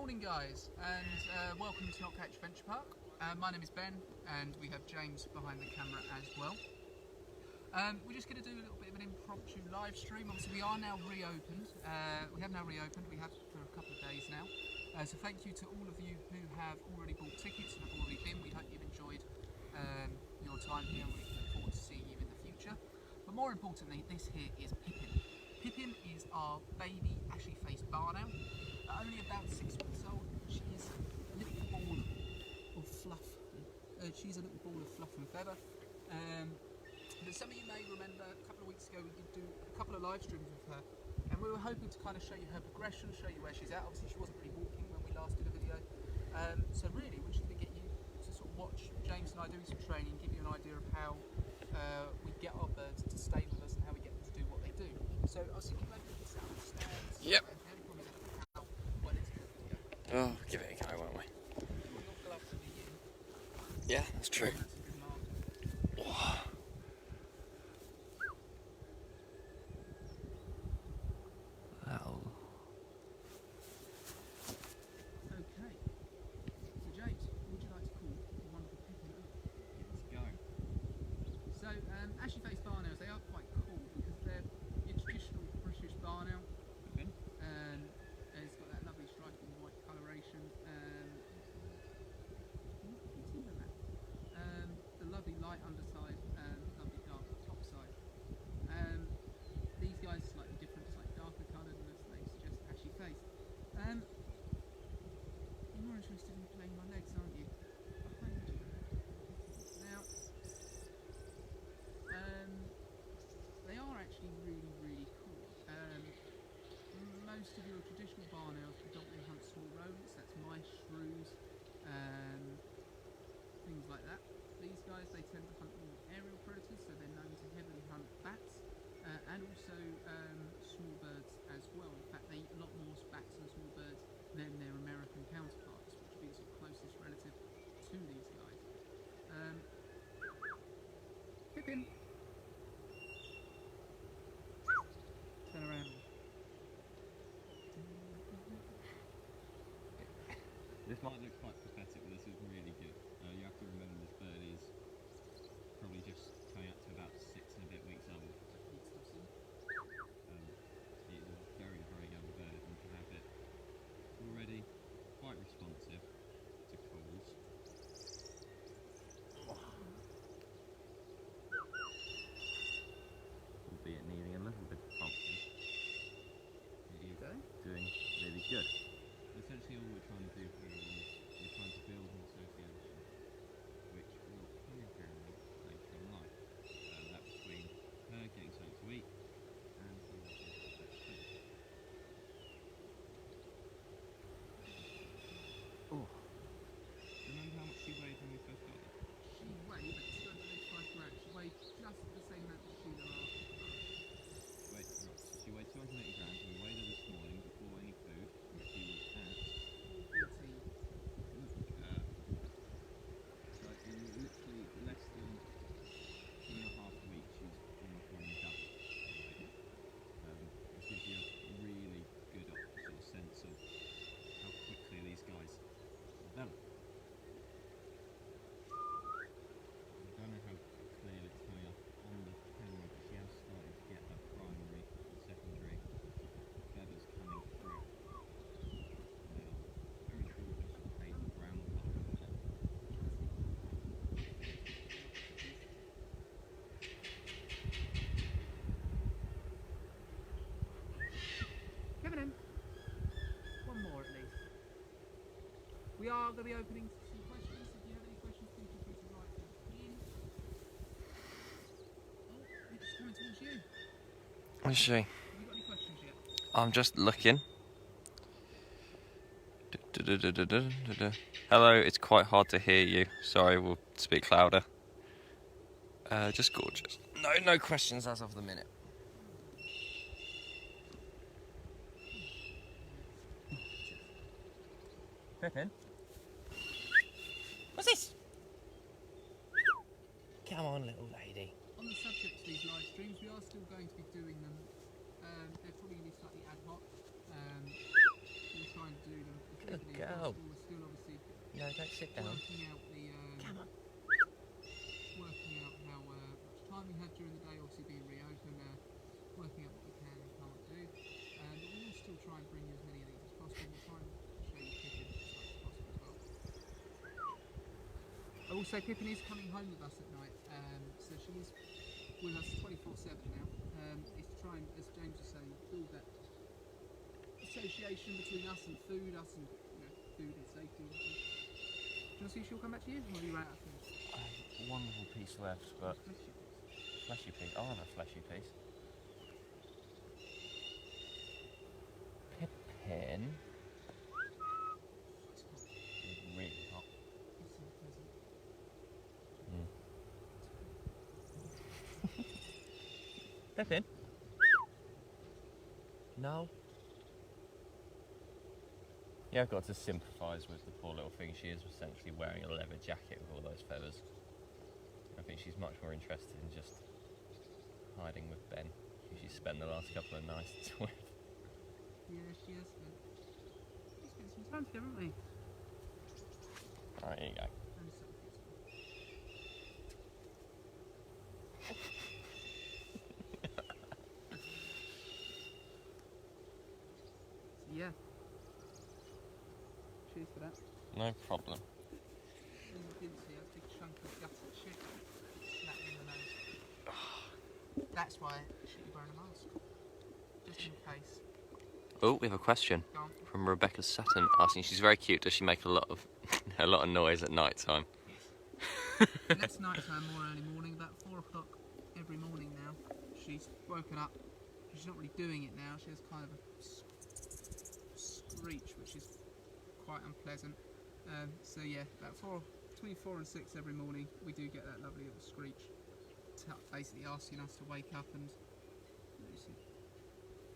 morning guys, and welcome to Knockhatch Venture Park. My name is Ben and we have James behind the camera as well. We're just going to do a little bit of an impromptu live stream. Obviously we are now reopened. We have now reopened, we have for a couple of days now. So thank you to all of you who have already bought tickets and have already been. We hope you've enjoyed your time here and we look forward to seeing you in the future. But more importantly, this here is Pippin. Pippin is our baby ashy-faced barn owl. Only about 6 weeks old. She is a little ball of fluff. She's a little ball of fluff and feather. But some of you may remember a couple of weeks ago we did do a couple of live streams with her, and we were hoping to kind of show you her progression, show you where she's at. Obviously she wasn't really walking when we last did a video. So really we're just going to get you to sort of watch James and I doing some training, give you an idea of how we get our birds to stay with us and how we get them to do what they do. So I was thinking maybe we could sit upstairs. Yep. Oh, give it a go, won't we? Yeah, that's true. Oh. That'll... Okay. So James, what would you like to call the wonderful Pippin up? Let's go. So, ashy-faced barn owls, they are quite cool because they're your traditional British barn owl. Pippin? It's got that lovely striking white coloration. The lovely light underside, lovely dark top side. These guys are slightly different, slightly darker coloured, and as they suggest, ashy-faced. You're more interested in playing my legs, aren't you? Now, they are actually really, really cool. Most of your traditional barn owls predominantly hunt small rodents, that's mice, shrews, things like that. These guys, they tend to hunt more aerial predators, so they're known to heavily hunt bats, and also small birds as well. In fact, they eat a lot more bats and small birds than their American counterparts, which would be the sort of closest relative to these guys. Pippin! Turn around. This might look quite pathetic, but this is really good. You have to remember this bird is probably just coming up to about 6 and a bit weeks old. It is a very, very young bird, and to have it already quite responsive to calls. Albeit needing a little bit of prompting. It is doing really good. Essentially all we're trying to do here is we're trying to build an association which will come in handy later in life. That between her getting something to eat and the Oh. Remember how much she weighed when we first got her? She weighed, but it's not 5 grams. She weighed just the same amount as she did last. Wait, right. So she weighed 280 grams and we weighed her this morning before any food. She was at 14. So in literally less than 2.5 weeks, she's almost running double. Which gives you a really good sort of sense of how quickly these guys develop. I don't know how clearly it's coming up on the camera, but she has started to get her primary and secondary feathers coming through. They are very gorgeous, hazel brown colour. Coming in. One more at least. We are going to be opening some questions. If you have any questions, please feel free to write them in. Oh, it's coming towards you. Is she? Have you got any questions yet? I'm just looking. Hello, it's quite hard to hear you. Sorry, we'll speak louder. Just gorgeous. No questions as of the minute. Pippin? What's this? Come on, little lady. On the subject of these live streams, we are still going to be doing them. They're probably going to be slightly ad hoc. We'll try and do them. Good Oh. We're still obviously No, don't sit down. working out the Come on. working out how much time we have during the day, obviously being reopened, working out what we can and can't do. But we will still try and bring you as many of these as possible. We'll try and show you Pippin as much as possible as well. Also, Pippin is coming home with us at night, so she is with us 24/7 now. It's to try and, as James was saying, build that association between us and food, food and safety. Do you want to see if she'll come back to you, or are you out of things? One little piece left, but fleshy piece. I want a fleshy piece. Pippin. It's hot. It's really hot. It's so pleasant. Pippin? No. Yeah, I've got to sympathise with the poor little thing. She is essentially wearing a leather jacket with all those feathers. I think she's much more interested in just hiding with Ben, who she spent the last couple of nights with. Yeah, she has. We spent some time together, haven't we? Alright, here you go. And so yeah. Cheers for that. No problem. And you didn't see a big chunk of gutted shit snapping in the nose. That's why I should be wearing a mask. Just in case. Oh, we have a question Go on. from Rebecca Sutton asking. She's very cute. Does she make a lot of noise at night time? Less night time, more early morning. About 4 o'clock every morning now. She's woken up. She's not really doing it now. She has kind of a screech, which is quite unpleasant. So yeah, between 4 and 6 every morning, we do get that lovely little screech, basically asking us to wake up and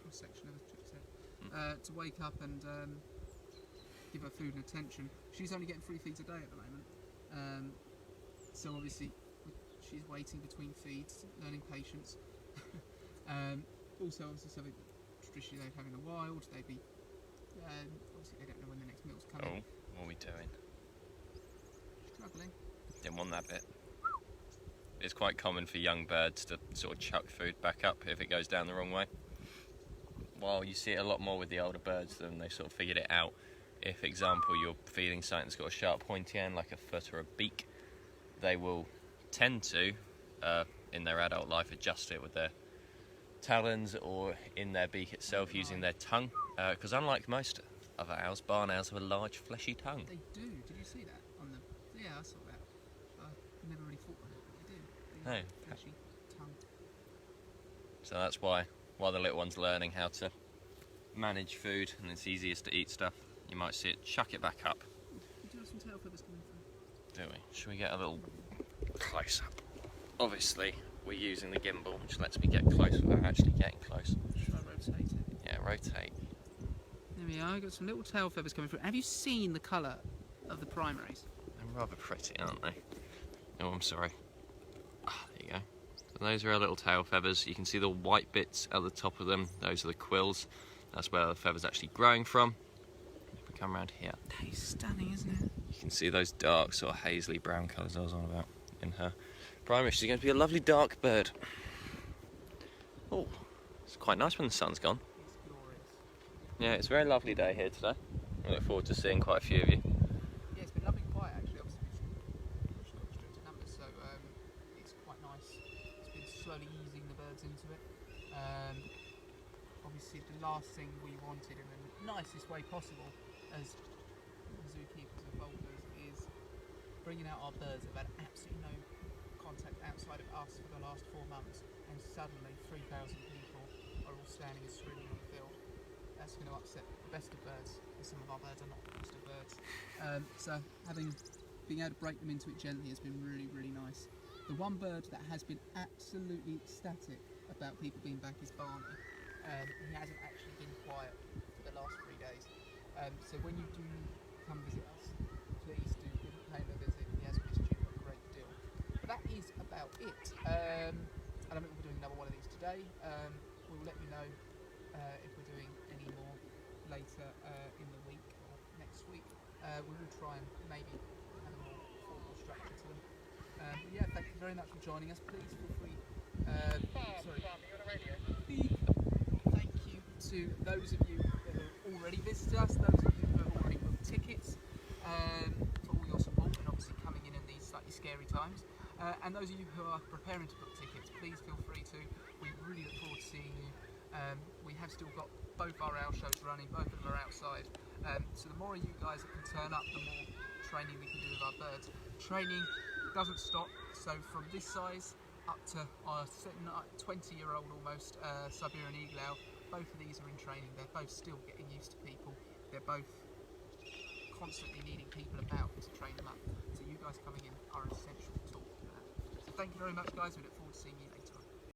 cross section of a chick's head, to wake up and give her food and attention. She's only getting 3 feeds a day at the moment, so obviously she's waiting between feeds, learning patience. Also, obviously something traditionally they'd have in the wild. They'd be obviously they don't know when the next meal's coming. Oh, what are we doing? Struggling. Didn't want that bit. It's quite common for young birds to sort of chuck food back up if it goes down the wrong way. While you see it a lot more with the older birds, then they sort of figured it out. If, for example, you're feeding something that's got a sharp pointy end, like a foot or a beak, they will tend to, in their adult life, adjust it with their talons or in their beak itself using their tongue. Because unlike most other owls, barn owls have a large fleshy tongue. They do. Did you see that on the? Yeah, I saw that. I never really thought of it, but they do. They have a fleshy tongue. So that's why, while the little one's learning how to manage food and it's easiest to eat stuff, you might see it chuck it back up. We do have some tail feathers coming through. Do we? Should we get a little close up? Obviously, we're using the gimbal, which lets me get close without actually getting close. Should I rotate it? Yeah, rotate. There we are. Got some little tail feathers coming through. Have you seen the colour of the primaries? They're rather pretty, aren't they? Oh, I'm sorry. Ah, there you go. So those are our little tail feathers. You can see the white bits at the top of them. Those are the quills. That's where the feather's actually growing from. If we come around here, That is stunning, isn't it? you can see those dark sort of hazely brown colours I was on about in her primary. She's going to be a lovely dark bird. Oh, it's quite nice when the sun's gone. It's glorious. Yeah, it's a very lovely day here today. I look forward to seeing quite a few of you. Yeah, it's been lovely and quiet actually. Obviously, we've got restricted numbers, so it's quite nice. It's been slowly easing the birds into it. Obviously, the last thing we wanted in the nicest way possible as zookeepers and folders is bringing out our birds that have had absolutely no contact outside of us for the last 4 months, and suddenly 3,000 people are all standing and screaming on the field. That's going to upset the best of birds, and some of our birds are not the best of birds. So being able to break them into it gently has been really, really nice. The one bird that has been absolutely ecstatic about people being back is Barney. He hasn't actually been quiet for the last 3 days. So when you do come visit us, please do pay him a visit. He has missed you a great deal. But that is about it. I don't think we'll be doing another one of these today. We'll let you know if we're doing any more later in the week or next week. we will try and maybe have a more formal structure to them. But yeah, thank you very much for joining us. Please feel free. Thank you to those of you that have already visited us, those of you who have already booked tickets, for all your support and obviously coming in these slightly scary times. And those of you who are preparing to book tickets, please feel free to. We really look forward to seeing you. We have still got both our owl shows running, both of them are outside. So the more of you guys that can turn up, the more training we can do with our birds. Training doesn't stop, so from this size up to our 20-year-old almost Siberian eagle owl, both of these are in training. They're both still getting used to people. They're both constantly needing people about to train them up. So you guys coming in are an essential tool for that. So thank you very much, guys. We look forward to seeing you.